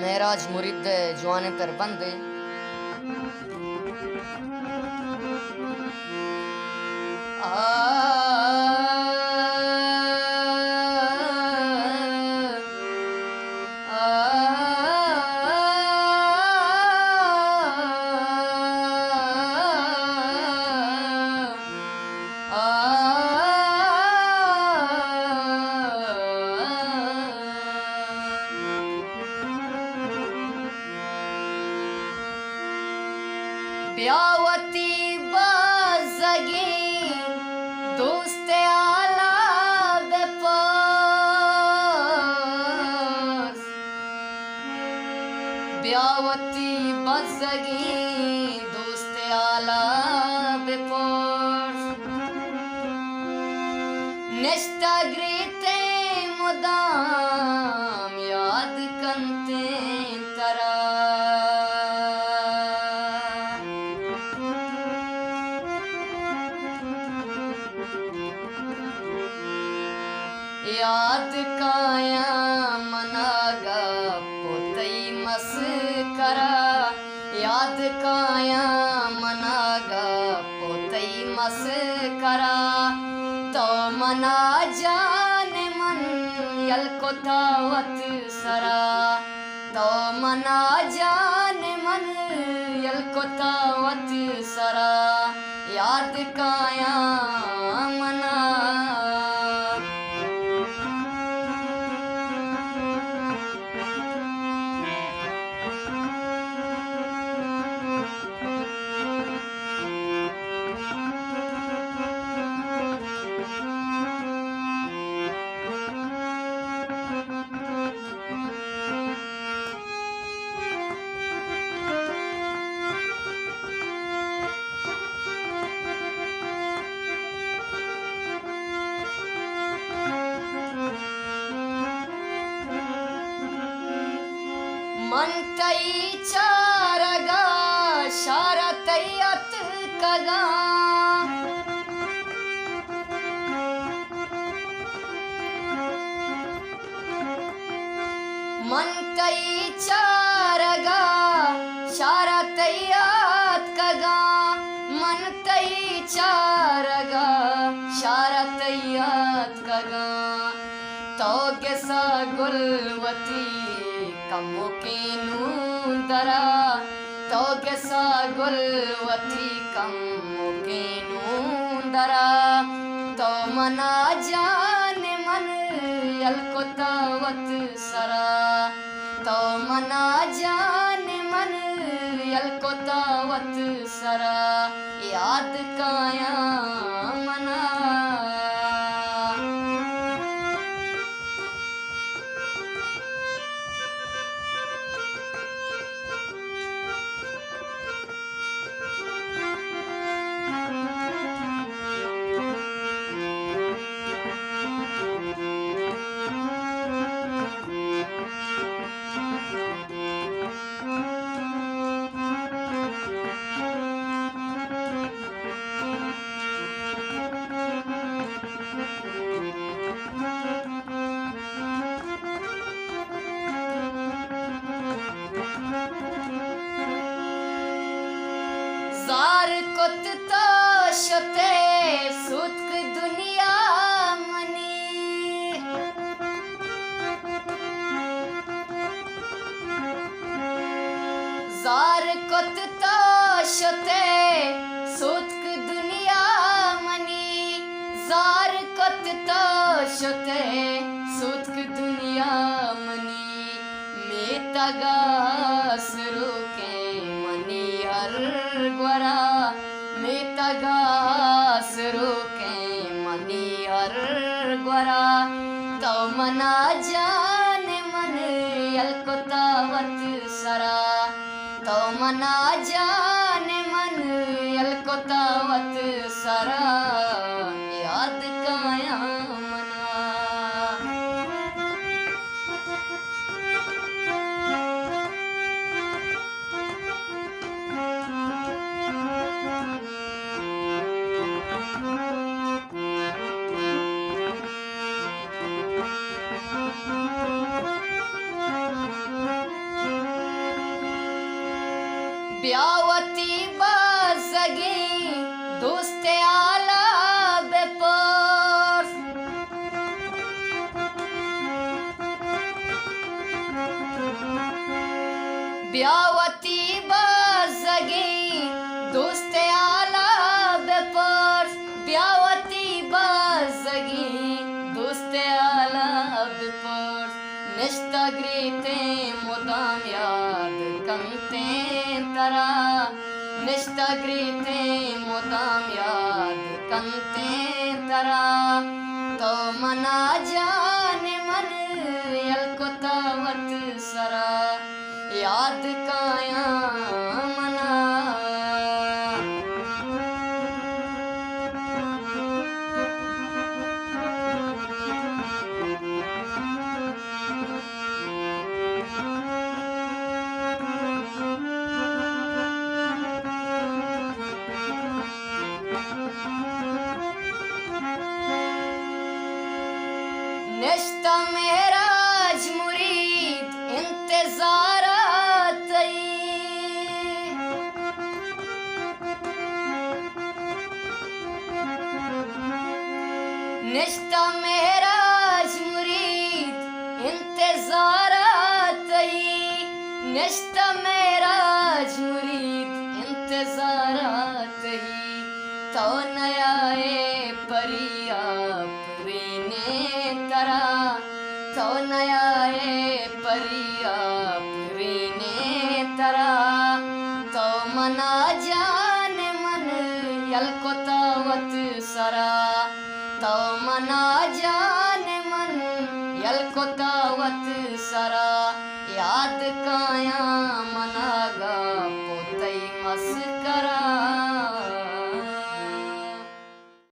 महराज मुरीद जवाने पर बंद ब्यावती बाज़गी दोस्त आला बेपास ब्यावती बाज़गी दोस्त आला बेपास नेश्ता ग्रीते मुदाम याद कंते तरा याद काया मनागा पोतई मस करा याद काया मनागा पोतई मस करा तो मना जाने मन यल को दावत सरा तो मना जाने मन यल को दावत सरा याद काया मना मन तई चारगा शारतयत कगा मन तई चारगा शारतयत कगा मन तई चारगा शारतयत कगा तो गेसा गुलवती कमो के नूंदरा तो गेसा गुलवती कमो के नूंदरा तो मना जाने मन यल को दावत सरा तो मना जाने मन यल को दावत सरा याद काया मना जार कुत तो शते सुतक दुनिया मनी जार कुत तो शते सुतक दुनिया मनी जार कुत तो शते सुतक दुनिया मनी में तगास रोके मनी हर ग्वरा में तगास रोके मनी हर ग्वरा तो मना जाने मन यल को दावत सरा तो मना जाने मन यल को दावत सरा याद काया मना ब्यावती बाजगी दोस्ते आला बेपर ब्यावती बाजगी दोस्ते आला बेपर ब्यावती बाजगी दोस्ते आला बेपर निष्ठग्रीते मुदाम याद कंते तरा निष्ठग्रीते मुदाम याद कंते तरा तो मना जाने मन यलकोतावत सरा याद काया मना निश्ता मेराज मुरीद इंतजारात निश्ता मेराज मुरीद इंतजारात निश्ता मेराज मुरीद इंतजारात तो नया परिया ने तरा तो नया परिया ने तरा तो मना जान मन यलकोतावत सरा तो मना जान मन यलकोतावत सरा याद काया मनागा पोतई मस्करा